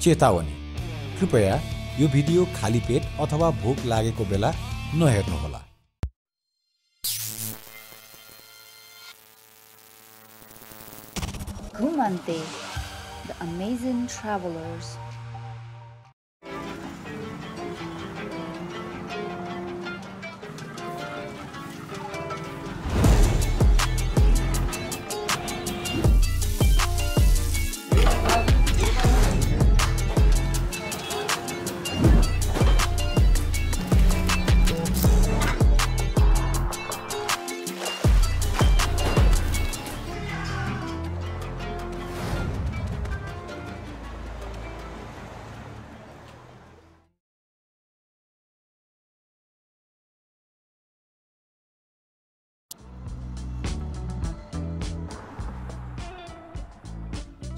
चेतावनी कृपया यो भिडियो खाली पेट अथवा भोक लागेको बेला नहेर्नुहोला Ghumante, the amazing travelers.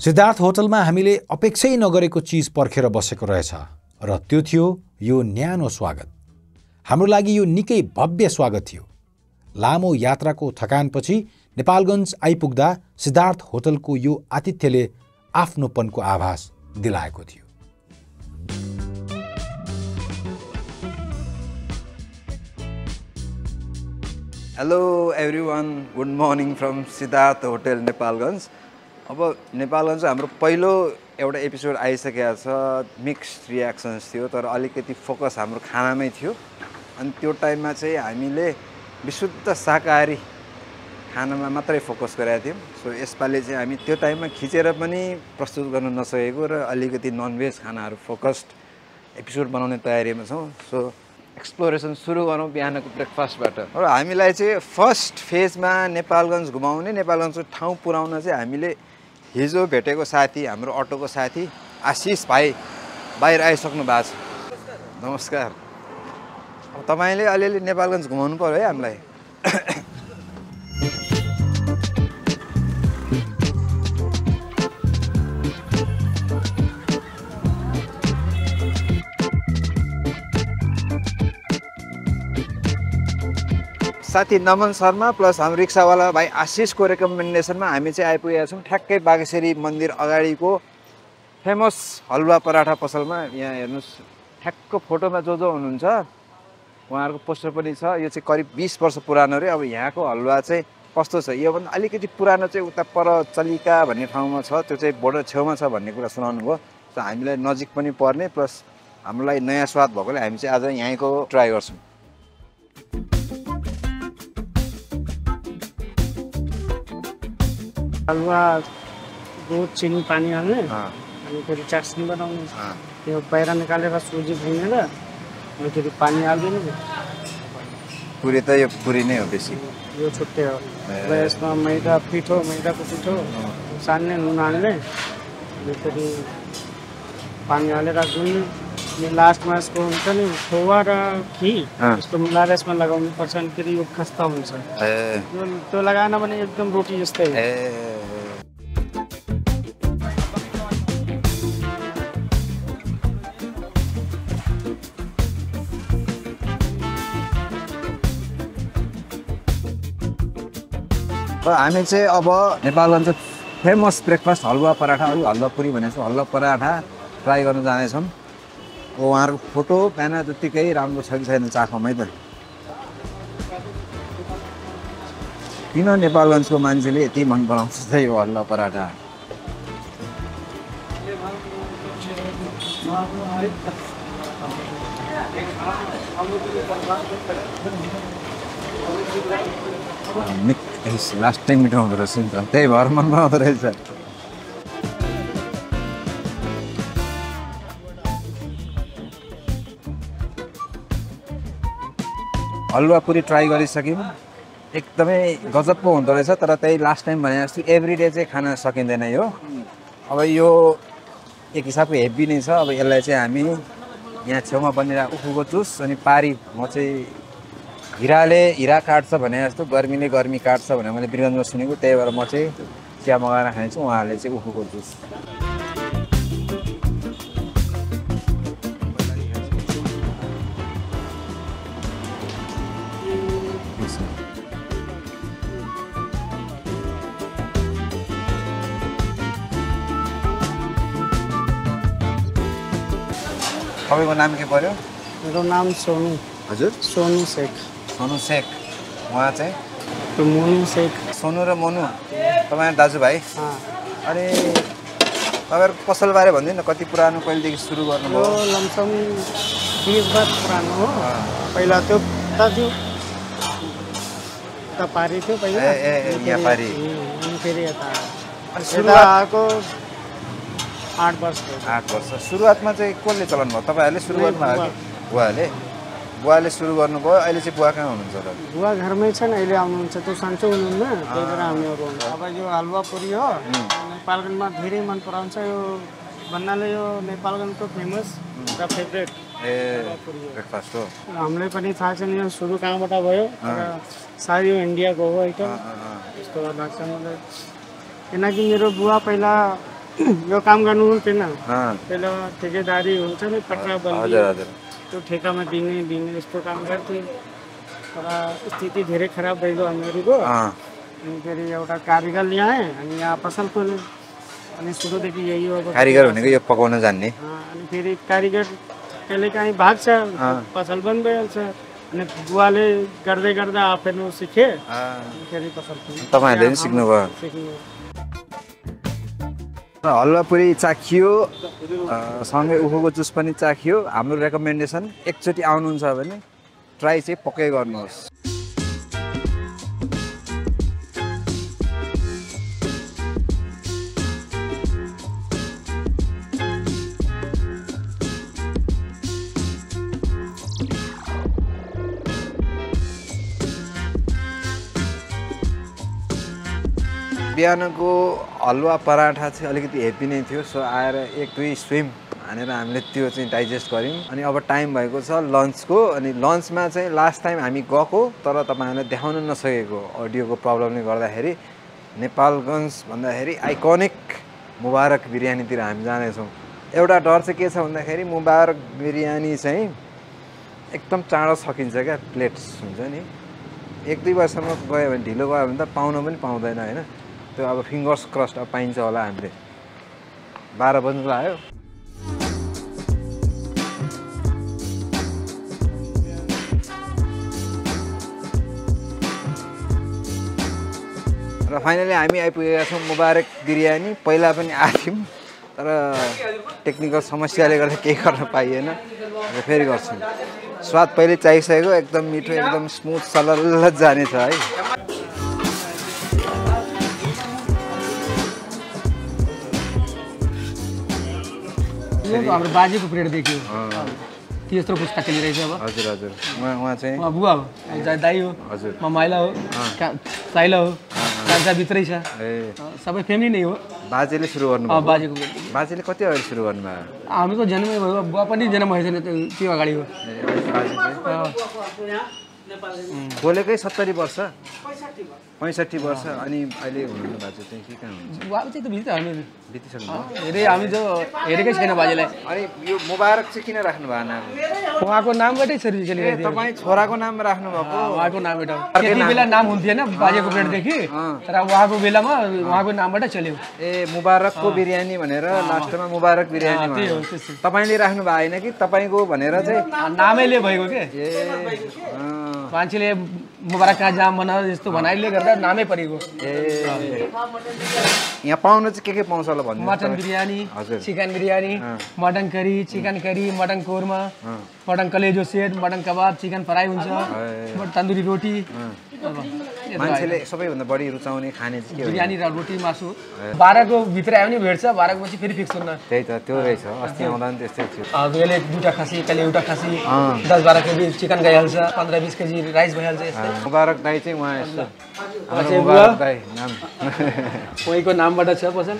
Siddhartha होटलमा हामीले अपेक्षै नगरेको चीज पर्खेर बसेको रहेछ र त्यो थियो यो न्यानो स्वागत। हाम्रो लागि यो निकै भव्य स्वागत थियो। लामो यात्राको थकानपछि नेपालगञ्ज आइपुग्दा सिद्धार्थ होटलको यो आतिथ्यले आफ्नोपनको आभास दिलाएको थियो। Hello everyone, good morning from Siddhartha Hotel Nepalgunj. अब नेपालगञ्ज हाम्रो पहिलो एउटा एपिसोड आइसकेको छ। मिक्स्ड रियाक्सन्स थियो तर अलिकति फोकस हाम्रो खानामै थियो। अनि त्यो टाइममा चाहिँ हामीले विशुद्ध शाकाहारी खानामा मात्रै फोकस गरेका थियौँ। सो यसपालि चाहिँ हामी त्यो टाइममा खिचेर पनि प्रस्तुत गर्न नसकेको र अलिकति ननभेज खानाहरू फोकस्ड एपिसोड बनाउने तयारीमा छौँ। सो एक्सप्लोरेसन सुरु गरौँ बिहानको ब्रेकफास्टबाट। र हामीलाई चाहिँ फर्स्ट फेजमा नेपालगञ्ज घुमाउने, नेपालगञ्जको ठाउँ पुर्याउन चाहिँ हामीले हिजो भेटेको साथी, हाम्रो अटोको साथी आशिष भाइ बाहिर आइसक्नु भएको छ। नमस्कार। अब तपाईँले अलिअलि नेपालगञ्ज घुमाउनु पर्यो है हामीलाई। साथी नमन शर्मा प्लस हाम्रो रिक्सावाला भाइ आशिषको रेकमेन्डेसनमा हामी चाहिँ आइपुगेका छौँ ठ्याक्कै बागेश्वरी मन्दिर अगाडिको फेमस हलवा पराठा पसलमा। यहाँ हेर्नुहोस् ठ्याक्क फोटोमा जो हुनुहुन्छ उहाँहरूको पोस्टर पनि छ। यो चाहिँ करिब 20 वर्ष पुरानो रे। अब यहाँको हलवा चाहिँ कस्तो छ, योभन्दा अलिकति पुरानो चाहिँ उता पर चलिका भन्ने ठाउँमा छ, त्यो चाहिँ बोर्डर छेउमा छ भन्ने कुरा सुनाउनु भयो। सो हामीलाई नजिक पनि पर्ने प्लस हाम्रो लागि नयाँ स्वाद भएकोले हामी चाहिँ आज यहीँको ट्राई गर्छौँ। हलवा दूध चिनी पानी हाल्ने अनि फेरि चास्नी बनाउने, त्यो बाहिर निकालेर सुजी भुनेर अनि फेरि पानी हालिदिनु। पुरी त यो पुरी नै हो बेसी, यो छुट्टै हो। र यसमा मैदाको पिठो सान्ने, नुन हाल्ने अनि फेरि पानी हालेर गुन्ने अनि लास्टमा यसको हुन्छ नि खोवा र घी यसको मिलाएर यसमा लगाउनु पर्छ अनि फेरि यो खस्ता हुन्छ। त्यो लगाएन भने एकदम रोटी जस्तै हो। हामी चाहिँ अब नेपालगञ्ज फेमस ब्रेकफास्ट हलवा पराठा, हलवा पुरी भनेको छ, हलवा पराठा ट्राई गर्न जानेछौँ। उहाँहरूको फोटो बिहान जत्तिकै राम्रो छ कि छैन चाखौँ है त। किन नेपालगञ्जको मान्छेले यति मन पराउँछ चाहिँ यो हलवा पराठा। लास्ट टाइम मिठो हुँदो रहेछ नि त, त्यही भएर मन पराउँदो रहेछ। हलवा पुरी ट्राई गरिसक्यौँ, एकदमै गजबको हुँदो रहेछ। तर त्यही लास्ट टाइम भने जस्तो एभ्रिडे चाहिँ खान सकिँदैन यो। अब यो एक हिसाबको हेभी नै छ। अब यसलाई चाहिँ हामी यहाँ छेउमा बनिरहेको उखुको जुस अनि पारी, म चाहिँ हिरा काट्छ भने जस्तो गर्मीले गर्मी काट्छ भनेर मैले वीरगन्जमा सुनेको, त्यही भएर म चाहिँ चिया मगाएर खान्छु, उहाँहरूले चाहिँ उखुको जुस। तपाईँको नाम के पर्यो? मेरो नाम सोनू। हजुर सोनू शेख। सोनू शेख। उहाँ चाहिँ मोनू शेख। सोनू र मोनू तपाईँ दाजुभाइ? अनि तपाईँहरूको पसलबारे भनिदिनु न, कति पुरानो, कहिलेदेखि सुरु गर्नुभयो? लमसम 20 वर्ष पुरानो हो। पहिला त्यो थियो त पारी थियो पहिला। यहाँ पारी। अनि फेरि यता आएको 8 वर्ष भयो। 8 वर्ष। सुरुवातमा चाहिँ कसले चलाउनु भयो? तपाईँहरूले सुरु गर्नुभयो? बुवाले सुरु गर्नुभयो। अहिले चाहिँ बुवा कहाँ हुनुहुन्छ त? बुवा घरमै छन्, अहिले आउनुहुन्छ। त्यो सन्चो हुनुहुन्न, त्यही भएर हामीहरू हुन्छ। अब यो हलुवा पुरी हो, नेपालगञ्जमा धेरै मन पराउँछ। यो भन्नाले यो नेपालगञ्जको फेमस र फेभरेट ब्रेकफास्ट हो। हामीलाई पनि थाहा छैन यो सुरु कहाँबाट भयो, तर सायद यो इन्डियाको हो आइटम। यस्तो लाग्छ मलाई, किनकि मेरो बुवा पहिला यो काम गर्नुहुन्थेन। पहिला ठेकेदारी हुन्छ नि, पट्टा बन्दी, त्यो ठेकामा दिने यस्तो काम गर्थे। तर स्थिति धेरै खराब भइगयो हामीहरूको। अनि फेरि एउटा कारिगर ल्याएँ अनि यहाँ पसल खोलेँ। अनि सुरुदेखि यही हो। कारिगर भनेको यो पकाउन जान्ने। अनि फेरि कारिगर कहिलेकाहीँ भाग्छ, पसल बन्द भइहाल्छ। अनि बुवाले गर्दै गर्दा आफैले सिकेँ, फेरि पसल खोलेँ। तपाईँहरूले पनि सिक्नुभयो? हलुवा पुरी चाखियो, सँगै उखुको जुस पनि चाखियो। हाम्रो रेकमेन्डेसन एकचोटि आउनुहुन्छ भने ट्राई चाहिँ पक्कै गर्नुहोस्। बिहानको हलुवा पराठा चाहिँ अलिकति हेभी नै थियो। सो आएर 1-2 स्विम हानेर हामीले त्यो चाहिँ डाइजेस्ट गऱ्यौँ। अनि अब टाइम भएको छ लन्चको। अनि लन्चमा चाहिँ लास्ट टाइम हामी गएको तर तपाईँहरूलाई देखाउन नसकेको अडियोको प्रब्लमले गर्दाखेरि नेपालगञ्ज भन्दाखेरि आइकोनिक मुबारक बिरयानीतिर हामी जानेछौँ। एउटा डर चाहिँ के छ भन्दाखेरि मुबारक बिरयानी चाहिँ एकदम चाँडो सकिन्छ क्या, प्लेट्स हुन्छ नि। 1-2 वर्षसम्म गयो भने, ढिलो गयो भने त पाउन पनि पाउँदैन होइन। त्यो अब फिङ्गर्स क्रस्ट अब पाइन्छ होला। हामीले 12 बज्नु लाग्यो। र फाइनली हामी आइपुगेका छौँ मुबारक बिरयानी। पहिला पनि आएको थियौँ तर टेक्निकल समस्याले गर्दा केही गर्न पाइएन, र फेरि गर्छौँ। स्वाद पहिले चाहिसकेको, एकदम मिठो, एकदम स्मुथ सलल्ल जानेछ है। हाम्रो बाजेको पिरियडदेखि त्यत्रो पुस्ता खेलिरहेछ अब। हजुर हजुर। उहाँ चाहिँ बुवा हो, दाइ हो। हजुर। म माइला हो, साइला हो, कान्छा भित्रै छ। सबै फ्यामिली नै हो। बाजेले सुरु गर्नुभयो? बाजेको। बाजेले कति अगाडि सुरु गर्नुभयो? हामीको जन्मै भयो, बुवा पनि जन्म भएको छैन, त्यो अगाडि हो। बोलेकै 70 वर्ष, 65 वर्ष। अनि अहिले हुनुहुन्छ बाजे चाहिँ के कहाँ हुनुहुन्छ? बुवा चाहिँ त बित्यो, हामी बितिसक्नु हेरे, हामी जो हेरेकै छैन बाजेलाई। अनि यो मुबारक चाहिँ किन राख्नु भयो नाम? उहाँको नामबाटै सर्भिस चलिरहेको थियो। तपाईँ छोराको नाम राख्नु भएको? उहाँको नामबाट। त्यति बेला नाम हुन्थेन बाजेको पिरियडदेखि, तर उहाँको बेलामा उहाँको नामबाट चल्यो। ए मुबारकको बिरयानी भनेर लास्टमा मुबारक बिरयानी भयो। तपाईँले राख्नु भएको होइन कि तपाईँको भनेर चाहिँ नामैले भएको के? ए मान्छेले मुबारक कहाँ जाम बनाएर यस्तो भनाइले गर्दा नामै परेको। ए यहाँ पाउनु चाहिँ के पाउँछ होला भन्नु? Mutton biryani, chicken biryani, mutton curry, chicken curry, mutton korma, mutton कलेजो सेट, मटन कबाब, चिकन फ्राई हुन्छ, तन्दुरी रोटी। मान्छेले सबैभन्दा बढी रुचाउने खाने चाहिँ के हो? बिरयानी र रोटी मासु। 12 को भित्र आयो भने भेट्छ, 12 को पछि फेरि फिक्स हुन्न। त्यही त, त्यो रहेछ। अस्ति आउँदा पनि त्यस्तै थियो। कहिले 2टा खसी, कहिले एउटा खसी, 10-12 केजी चिकन गइहाल्छ, 15-20 केजी राइस भइहाल्छ। मुबारक दाई चाहिँ उहाँ यस्तो मुबारक दाई नाम उहीको नामबाट छ पसल।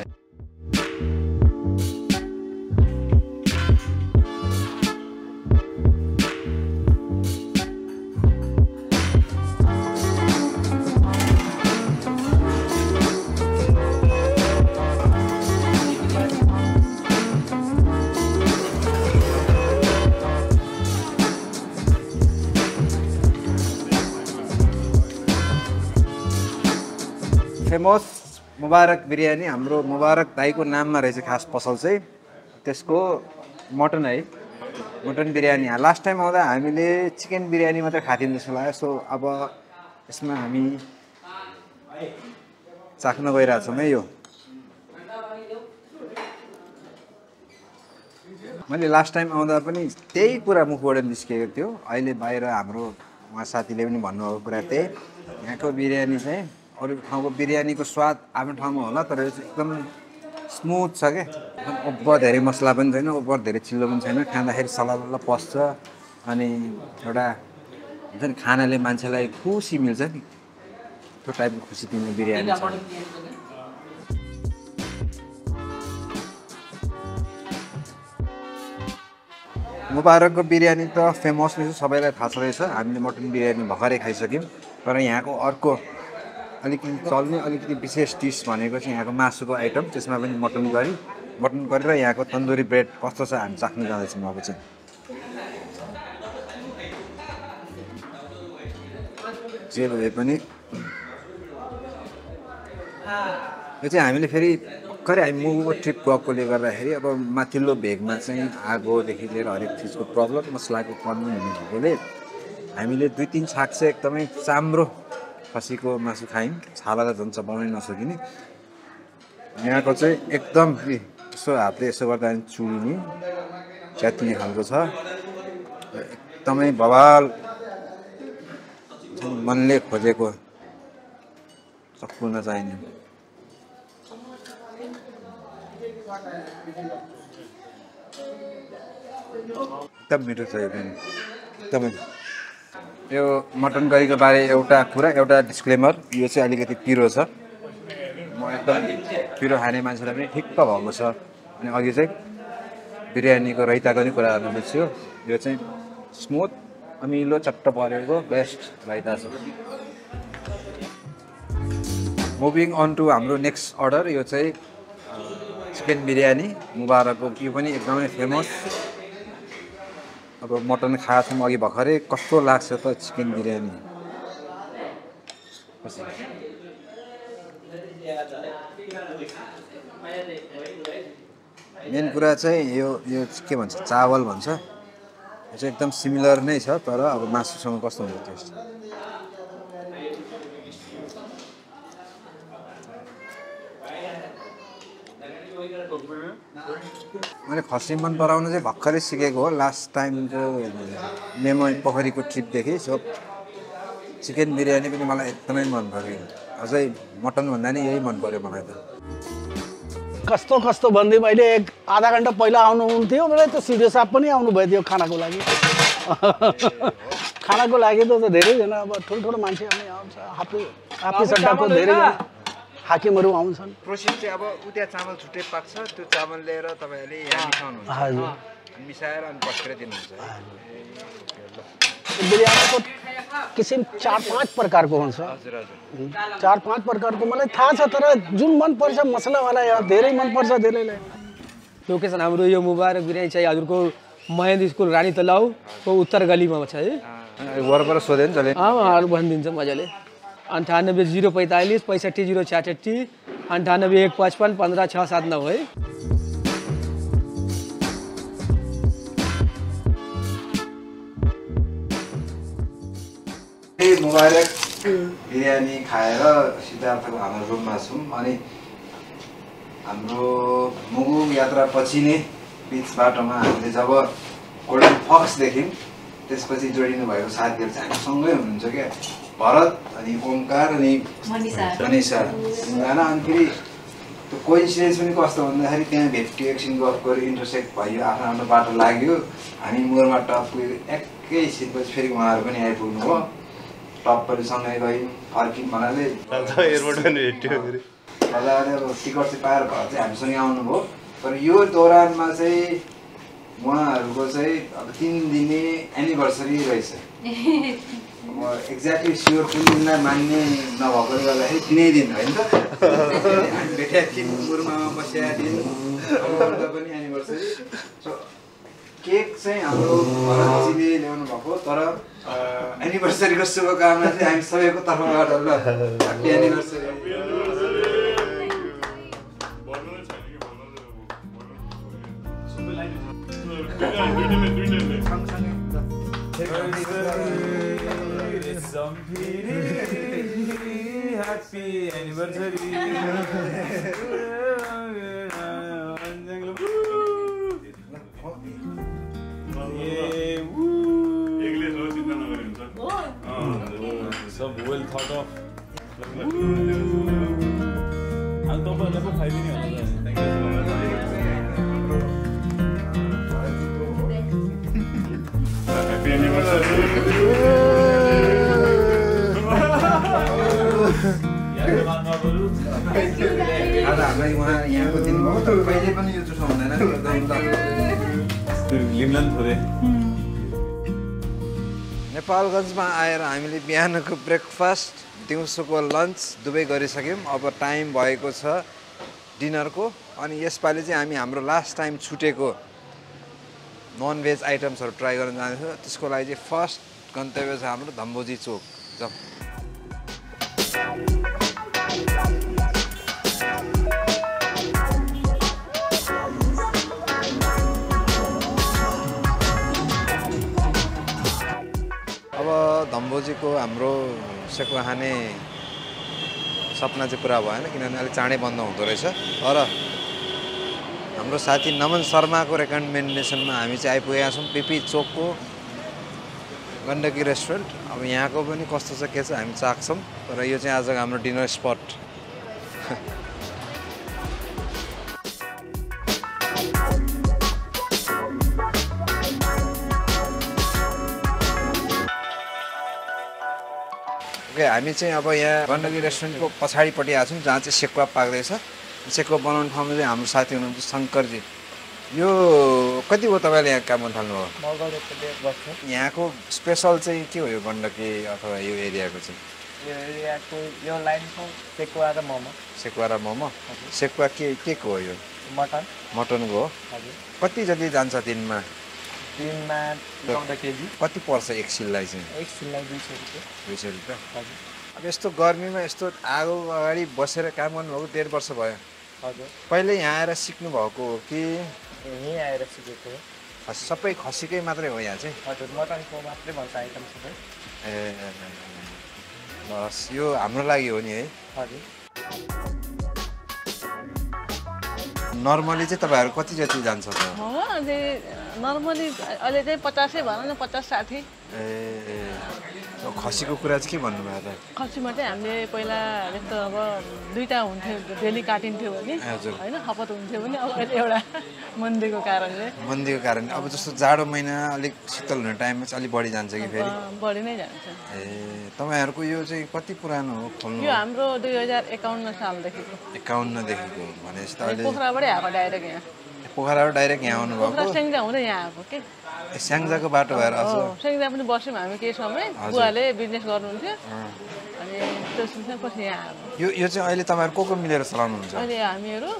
फेमस मुबारक बिरयानी हाम्रो मुबारक दाईको नाममा रहेछ खास पसल चाहिँ। त्यसको मटन है, मटन बिरयानी लास्ट टाइम आउँदा हामीले चिकन बिरयानी मात्रै खाथ्यौँ जस्तो लाग्यो सो अब यसमा हामी चाख्न गइरहेछौँ है यो मैले लास्ट टाइम आउँदा पनि त्यही कुरा मुखबाट निस्केको थियो अहिले बाहिर हाम्रो उहाँ साथीले पनि भन्नुभएको कुरा त्यही यहाँको बिरयानी चाहिँ अरू ठाउँको बिरयानीको स्वाद आफ्नो ठाउँमा होला तर यो चाहिँ एकदम स्मुथ छ क्या ओभर धेरै मसला पनि छैन ओभर धेरै चिल्लो पनि छैन खाँदाखेरि सलल्ल पस्छ अनि एउटा हुन्छ नि खानाले मान्छेलाई खुसी मिल्छ नि त्यो टाइपको खुसी दिने बिरयानी छ मुबारकको बिरयानी त फेमस नै छ सबैलाई थाहा छँदैछ हामीले मटन बिरयानी भर्खरै खाइसक्यौँ तर यहाँको अर्को अलिकति चल्ने अलिकति विशेष डिस भनेको चाहिँ यहाँको मासुको आइटम त्यसमा पनि मटन करी र यहाँको तन्दुरी ब्रेड कस्तो छ हामी चाख्न जाँदैछौँ अब चाहिँ जे भए पनि यो चाहिँ हामीले फेरि भर्खरै हामी मुगुको ट्रिप गएकोले गर्दाखेरि अब माथिल्लो भेगमा चाहिँ आगोदेखि लिएर हरेक चिजको प्रब्लम मसलाको कमी हुने भएकोले हामीले 2-3 छाक चाहिँ एकदमै चाम्रो खसीको मासु खायौँ छाला त झन् चबाउनै नसकिने यहाँको चाहिँ एकदम यसो हातले यसो गर्दा चुडिने च्यातिने खालको छ एकदमै बवाल मनले खोजेको सम्पूर्ण चाहिने एकदम मिठो छ यो पनि एकदमै यो मटन करीको बारे एउटा कुरा एउटा डिस्क्लेमर यो चाहिँ अलिकति पिरो छ म एकदम पिरो खाने मान्छेलाई पनि ठिक्क भएको छ अनि अघि चाहिँ बिरयानीको राइताको नि कुरा गर्नु बिर्स्यो यो चाहिँ स्मुथ अमिलो चट्ट परेको बेस्ट राइता छ मुभिङ अन टु हाम्रो नेक्स्ट अर्डर यो चाहिँ चिकन बिरयानी मुबारकको यो पनि एकदमै फेमस अब मटन खाएको थियौँ अघि भर्खरै कस्तो लाग्छ त चिकन बिरयानी मेन कुरा चाहिँ यो के भन्छ चावल भन्छ यो चाहिँ एकदम सिमिलर नै छ तर अब मासुसँग कस्तो हुन्छ टेस्ट मैले खसी मन पराउनु चाहिँ भर्खरै सिकेको हो लास्ट टाइमको मेमो पोखरीको ट्रिपदेखि सो चिकन बिरयानी पनि मलाई एकदमै मन पर्यो अझै मटन भन्दा नि यही मन पर्यो मलाई त कस्तो कस्तो भन्दै मैले आधा घन्टा पहिला आउनुहुन्थ्यो मलाई त सिधो साहब पनि आउनुभयो थियो खानाको लागि खानाको लागि त धेरैजना अब ठुल्ठुलो मान्छे आउँछ हाप्पी सड्डाको धेरैजना हाकिमहरू आउँछन् प्रोसेस चाहिँ अब उता चामल छुट्टै पाक्छ त्यो चामल लिएर तपाईँहरूले यहाँ मिसाउनुहुन्छ हजुर मिसाएर अनि पस्केर दिनुहुन्छ बिरयानीको किसिम 4-5 प्रकारको हुन्छ 4-5 प्रकारको मलाई थाहा छ तर जुन मनपर्छ मसलावाला धेरै मनपर्छ धेरैलाई लोकेसन हाम्रो यो मुबारक बिरयानी चाहिँ हजुरको महेन्द्र स्कुल रानी तलाउको उत्तर गलीमा छ है वरपर सोध्यो नि जसले अरू भनिदिन्छ मजाले 98 045 65 066 98 155 15 679 है मुबारक बिरयानी खाएर सिद्धार्थको हाम्रो रुममा छौँ अनि हाम्रो मुगु यात्रा पछि नै बिच बाटोमा हामीले जब गोल्डन फक्स देख्यौँ त्यसपछि जोडिनु भएको साथीहरू चाहिँ हामीसँगै हुनुहुन्छ क्या भरत अनि ओमकार अनि मनिषा तिनजना अनि फेरि त्यो कोइन्सिडेन्स पनि कस्तो भन्दाखेरि त्यहाँ भेट्यो एकछिन गफ गऱ्यो इन्टरसेक्ट भयो आफ्नो आफ्नो बाटो लाग्यो हामी मोरमा टप पुग्यो एकैछिनपछि फेरि उहाँहरू पनि आइपुग्नु भयो टप्पहरू सँगै गयौँ फर्क्यौँ भन्नाले मजाले अब टिकट चाहिँ पाएर घर चाहिँ हामीसँगै आउनुभयो तर यो दौरानमा चाहिँ उहाँहरूको चाहिँ अब 3 दिने एनिभर्सरी रहेछ अब एक्ज्याक्टली स्योर कुन दिनलाई मान्ने नभएकोले गर्दाखेरि 3 दिन होइन त हामी भेटेका थियौँ मुर्मामा बसेका थियौँ पनि एनिभर्सरी सो केक चाहिँ हाम्रो घरजीले ल्याउनु भएको तर एनिभर्सरीको शुभकामना चाहिँ हामी सबैको तर्फबाट ल happy anniversary Happy anniversary. Sub well thought of आज तपाईँहरूलाई पो खाइदिने होला त थ्याङ्क यू सो मच आज हामीलाई उहाँ यहाँको दिनुभयो त कहिले पनि यो चुसाउँदैन लिम्लन थोरै नेपालगञ्जमा आएर हामीले बिहानको ब्रेकफास्ट दिउँसोको लन्च दुवै गरिसक्यौँ अब टाइम भएको छ डिनरको अनि यसपालि चाहिँ हामी हाम्रो लास्ट टाइम छुटेको नन भेज आइटम्सहरू ट्राई गर्न जाँदैछौँ त्यसको लागि चाहिँ फर्स्ट गन्तव्य छ हाम्रो धम्बोजी चोक जाउँ अब धम्बोजीको हाम्रो सेकुवा खाने सपना चाहिँ पुरा भएन किनभने अलिक चाँडै बन्द हुँदो रहेछ तर हाम्रो साथी नमन शर्माको रेकमेन्डेसनमा हामी चाहिँ आइपुगेका छौँ पिपी चोकको गण्डकी रेस्टुरेन्ट अब यहाँको पनि कस्तो छ के छ हामी चाख्छौँ तर यो चाहिँ आजको हाम्रो डिनर स्पट ओके हामी चाहिँ अब यहाँ गण्डकी रेस्टुरेन्टको पछाडिपट्टि आएको छौँ जहाँ चाहिँ सेकुवा पाक्दैछ सेकुवा बनाउने ठाउँमा चाहिँ हाम्रो साथी हुनुहुन्छ शङ्करजी यो कति हो तपाईँले यहाँ काम गर्न थाल्नुभयो यहाँको स्पेसल चाहिँ के हो यो गण्डकी अथवा यो एरियाको चाहिँ यो एरियाको यो लाइनको सेकुवा र मोमो सेकुवा के को हो यो मटनको हो कति जति जान्छ दिनमा 14 केजी कति पर्छ एक सिललाई चाहिँ 200 रुपियाँ अब यस्तो गर्मीमा यस्तो आगो अगाडि बसेर काम गर्नुभएको 1.5 वर्ष भयो हजुर पहिले यहाँ आएर सिक्नु भएको हो कि यहीँ आएर सिकेको हो सबै खसीकै मात्रै हो यहाँ चाहिँ हजुर मटनको मात्रै भन्छ आइटम सबै बस यो हाम्रो लागि हो नि है हजुर नर्मली चाहिँ तपाईँहरू कति जति जान्छ त नर्मली अहिले चाहिँ 50 भनौँ न 50-60 खसीको कुरा चाहिँ के भन्नुभयो त खसीमा चाहिँ हामीले पहिला यस्तो अब 2टा हुन्थ्यो डेली काटिन्थ्यो भने होइन खपत हुन्थ्यो भने अब अहिले एउटा मन्दीको कारणले अब जस्तो जाडो महिना अलिक शीतल हुने टाइममा चाहिँ अलिक बढी जान्छ कि फेरि बढी नै जान्छ तपाईँहरूको यो चाहिँ कति पुरानो हो खोल्नु यो हाम्रो 2051 सालदेखिको 51 देखिको भनेपछि त अहिले पोखराबाटै आएको डाइरेक्ट यहाँ पोखराबाट डाइरेक्ट यहाँ आउनुभएको स्याङ्जा हुँदै यहाँ आएको के स्याङ्जाको बाटो भएर स्याङ्जा पनि बस्यौँ हामी केही समय बुवाले बिजनेस गर्नुहुन्थ्यो अनि त्यसपछि पछि यहाँ आएको यो चाहिँ अहिले तपाईँहरू को मिलेर चलाउनुहुन्छ अहिले हामीहरू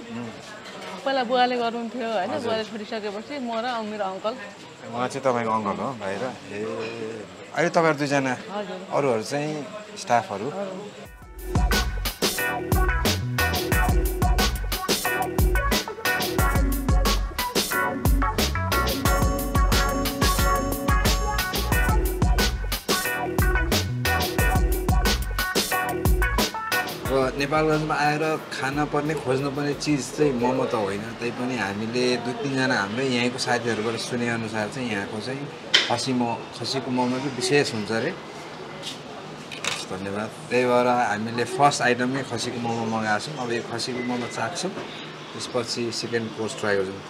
पहिला बुवाले गर्नुहुन्थ्यो होइन बुवाले छोडिसकेपछि म र मेरो अङ्कल उहाँ चाहिँ तपाईँको अङ्कल हो भाइ र अहिले तपाईँहरू दुईजना अरूहरू चाहिँ स्टाफहरू नेपालगञ्जमा आएर खान पर्ने खोज्नुपर्ने चिज चाहिँ मोमो त होइन तैपनि हामीले 2-3 जना हाम्रै यहीँको साथीहरूबाट सुनेअनुसार चाहिँ यहाँको चाहिँ खसीको मोमो चाहिँ विशेष हुन्छ अरे धन्यवाद त्यही भएर हामीले फर्स्ट आइटमै खसीको मोमो मगाएको छौँ अब यो खसीको मोमो चाख्छौँ त्यसपछि सेकेन्ड कोर्स ट्राई गर्छौँ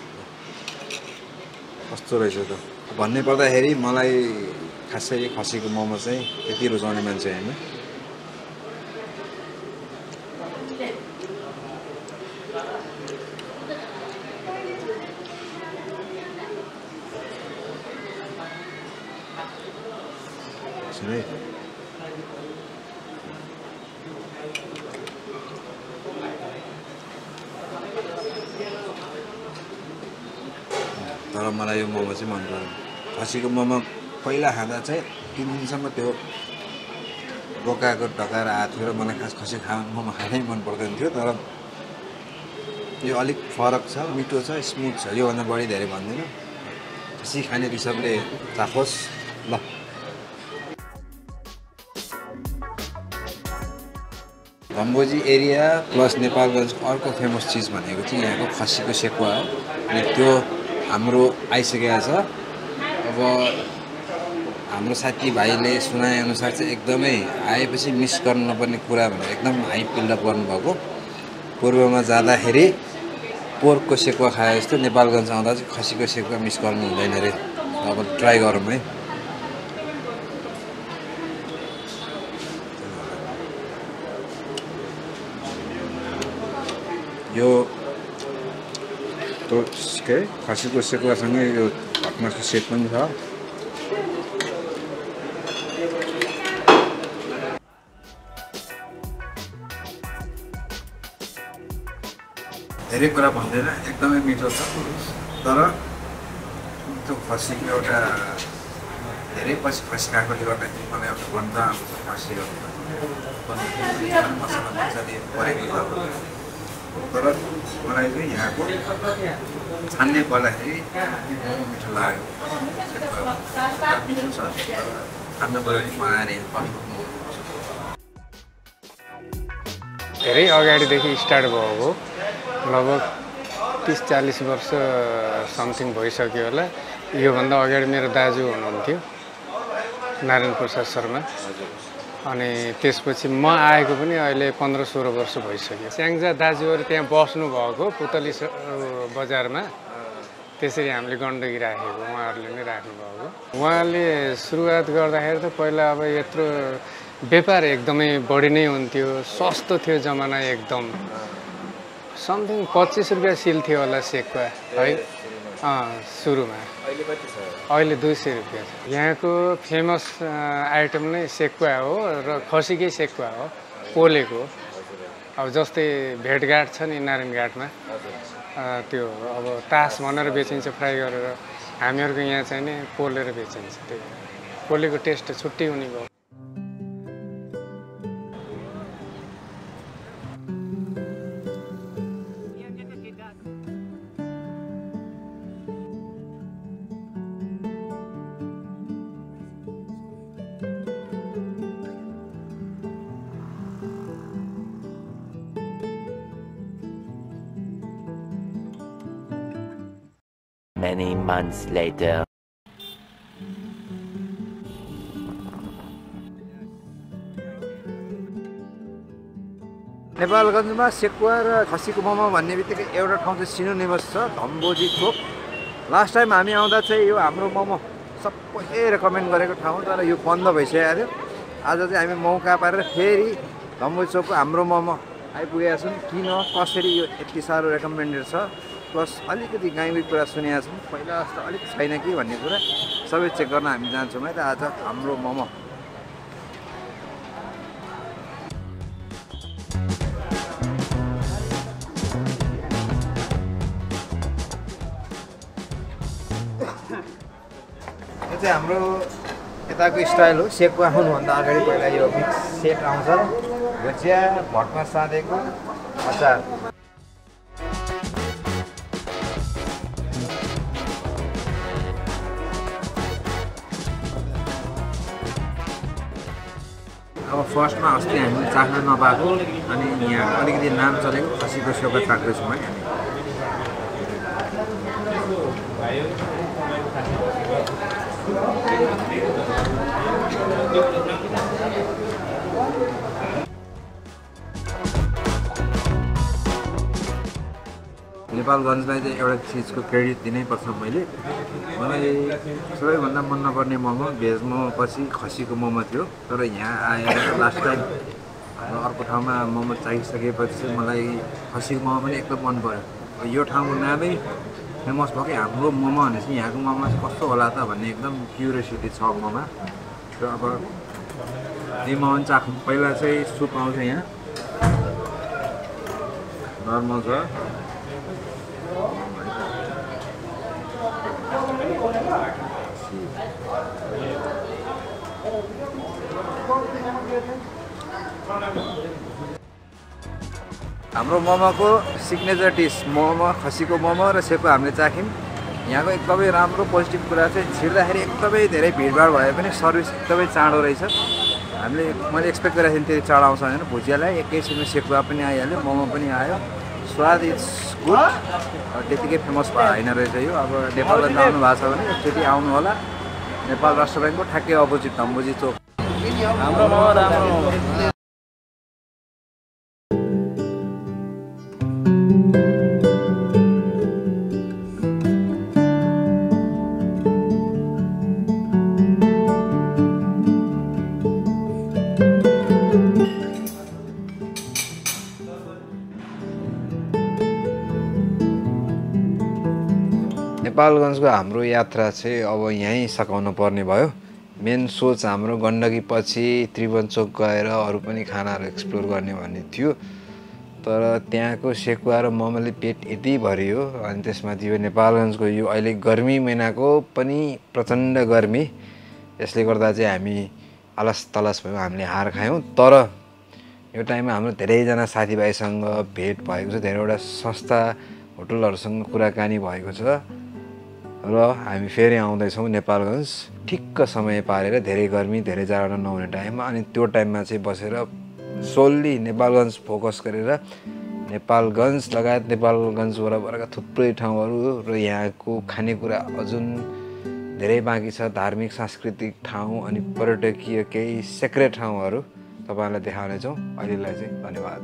कस्तो रहेछ त भन्नै पर्दाखेरि मलाई खासै खसीको मोमो चाहिँ त्यति रुचाउने मान्छे होइन तर मलाई यो मोमो चाहिँ मन पर्यो खसीको मोमो पहिला खाँदा चाहिँ 3 दिनसम्म त्यो बोकाएको ढकाएर आएको थियो र मलाई खास खसी मोमो खानै मन पर्दैन थियो तर यो अलिक फरक छ, मिठो छ, स्मुथ छ, योभन्दा बढी धेरै भन्दिनँ। खसी खाने रिसभले चाखोस् ल। धम्बोजी एरिया प्लस नेपालगञ्जको अर्को फेमस चिज भनेको चाहिँ यहाँको खसीको सेकुवा हो। अनि त्यो हाम्रो आइसकेको छ। अब हाम्रो साथीभाइले सुनाएअनुसार चाहिँ एकदमै आएपछि मिस गर्नु नपर्ने कुरा भनेर एकदम हाई बिल्डअप गर्नुभएको। पूर्वमा जाँदाखेरि पोर्कको सेकुवा खाए जस्तो नेपालगञ्ज आउँदा चाहिँ खसीको सेकुवा मिस गर्नु हुँदैन अरे। अब ट्राई गरौँ है। यो तो के खसीको सेकुवासँगै यो भटमासको सेट पनि छ। धेरै कुरा भन्दैन, एकदमै मिठो छ। तर त्यो खसीको एउटा धेरै पछि खसी खाएकोले गर्दाखेरि मलाई एउटा गन्ध आउँछ खसीको मसला मजाले परेको छ। तर मलाई चाहिँ यहाँको छान्ने पर्दाखेरि मिठो लाग्यो। मिठो छ, खानु पऱ्यो भने म आएर धेरै अगाडिदेखि स्टार्ट भएको, लगभग 30-40 वर्ष समथिङ भइसक्यो होला। योभन्दा अगाडि मेरो दाजु हुनुहुन्थ्यो, नारायण प्रसाद शर्मा। अनि त्यसपछि म आएको पनि अहिले 15-16 वर्ष भइसक्यो। स्याङ्जा दाजुहरू त्यहाँ बस्नु भएको पुतली बजारमा, त्यसरी हामीले गण्डकी राखेको, उहाँहरूले नै राख्नुभएको। उहाँले सुरुवात गर्दाखेरि त पहिला अब यत्रो व्यापार एकदमै बढी नै हुन्थ्यो, सस्तो थियो जमाना एकदम। समथिङ 25 रुपियाँ सिल थियो होला सेकुवा है सुरुमा। अहिले 200 रुपियाँ छ। यहाँको फेमस आइटम नै सेकुवा हो र खसीकै सेकुवा हो, पोलेको। अब जस्तै भेटघाट छ नि नारायणघाटमा, त्यो अब तास भनेर बेचिन्छ फ्राई गरेर, हामीहरूको यहाँ चाहिँ नि पोलेर बेचिन्छ। त्यो पोलेको टेस्ट छुट्टै हुने भयो। Many months later. नेपालगञ्जमा सेकुवा र खसीको मोमो भन्ने बित्तिकै एउटा ठाउँ चाहिँ सिनोनिमस छ, धम्बोजी चोक। लास्ट टाइम हामी आउँदा चाहिँ यो हाम्रो मोमो सबैले रेकमेन्ड गरेको ठाउँ, तर यो बन्द भइसकेको थियो। आज चाहिँ हामी मौका पारेर फेरि धम्बोजी चोकको हाम्रो मोमो आइपुगेका छौँ। किन कसरी यो यति साह्रो रेकमेन्डेड छ, प्लस अलिकति गाउँकै कुरा सुनेका छौँ, पहिला जस्तो अलिक छैन कि भन्ने कुरा सबै चेक गर्न हामी जान्छौँ है त। आज हाम्रो मोमो यो चाहिँ हाम्रो यताको स्टाइल हो। सेकुवा हुनुभन्दा अगाडि पहिला यो मिक्स सेट आउँछ, भुजिया, भटमा साँधेको अचार। अब फर्स्टमा अस्ति हामीले चाख्न नपाएको, अनि यहाँ अलिकति नाम चलेको खसीको सेकुवा चाख्दैछौँ है हामी। नेपालगञ्जलाई चाहिँ एउटा चिजको क्रेडिट दिनैपर्छ। मलाई सबैभन्दा मन नपर्ने मोमो भेज मोमो पछि खसीको मोमो थियो। तर यहाँ आएर लास्ट टाइम हाम्रो अर्को ठाउँमा मोमो चाहिसकेपछि चाहिँ मलाई खसीको मोमो पनि एकदम मन पर्यो। यो ठाउँको नामै फेमस भयो कि हाम्रो मोमो भनेपछि यहाँको मोमो चाहिँ कस्तो होला त भन्ने एकदम क्युरियोसिटी छ मोमोमा। र अब यही मोमो चाख्नु। पहिला चाहिँ सुप आउँछ, यहाँ नर्मल छ। हाम्रो मोमोको सिग्नेचर डिस मोमो खसीको मोमो र सेकुवा हामीले चाख्यौँ। यहाँको एकदमै राम्रो पोजिटिभ कुरा चाहिँ छिर्दाखेरि एकदमै धेरै भिडभाड भए पनि सर्भिस एकदमै चाँडो रहेछ। मैले एक्सपेक्ट गरेको थिएँ त्यति चाँडो आउँछ भनेर। भुजियालाई एकैछिनमा सेकुवा पनि आइहाल्यो, मोमो पनि आयो। स्वाद इट्स गुड, त्यतिकै फेमस होइन रहेछ यो। अब नेपालमा आउनु भएको छ भने एकचोटि आउनु होला। नेपाल राष्ट्र ब्याङ्कको ठ्याक्कै अपोजिट धम्बोजी चोक। हाम्रो मोमो राम्रो। नेपालगञ्जको हाम्रो यात्रा चाहिँ अब यहीँ सकाउनु पर्ने भयो। मेन सोच हाम्रो गण्डकी पछि त्रिभुवन चोक गएर अरू पनि खानाहरू एक्सप्लोर गर्ने भन्ने थियो। तर त्यहाँको सेकुवा र मोमोले पेट यति भरियो। अनि त्यसमाथि यो नेपालगञ्जको यो अहिले गर्मी महिनाको पनि प्रचण्ड गर्मी, यसले गर्दा चाहिँ हामी आलस तलस भयौँ, हामीले हार खायौँ। तर यो टाइममा हाम्रो धेरैजना साथीभाइसँग भेट भएको छ, धेरैवटा संस्था होटलहरूसँग कुराकानी भएको छ र हामी फेरि आउँदैछौँ नेपालगञ्ज ठिक्क समय पारेर। धेरै गर्मी, धेरै जाडो नहुने टाइममा। अनि त्यो टाइममा चाहिँ बसेर सोल्ली नेपालगञ्ज फोकस गरेर नेपालगञ्ज लगायत नेपालगञ्ज वरपरका थुप्रै ठाउँहरू र यहाँको खानेकुरा अझै धेरै बाँकी छ। धार्मिक सांस्कृतिक ठाउँ अनि पर्यटकीय केही सेक्रेट ठाउँहरू तपाईँहरूलाई देखाउनेछौँ। अहिलेलाई चाहिँ धन्यवाद।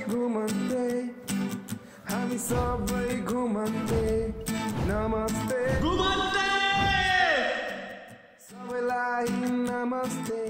घुमन्ते हामी सबै घुमन्ते, नमस्ते घुमन्ते सबैलाई नमस्ते।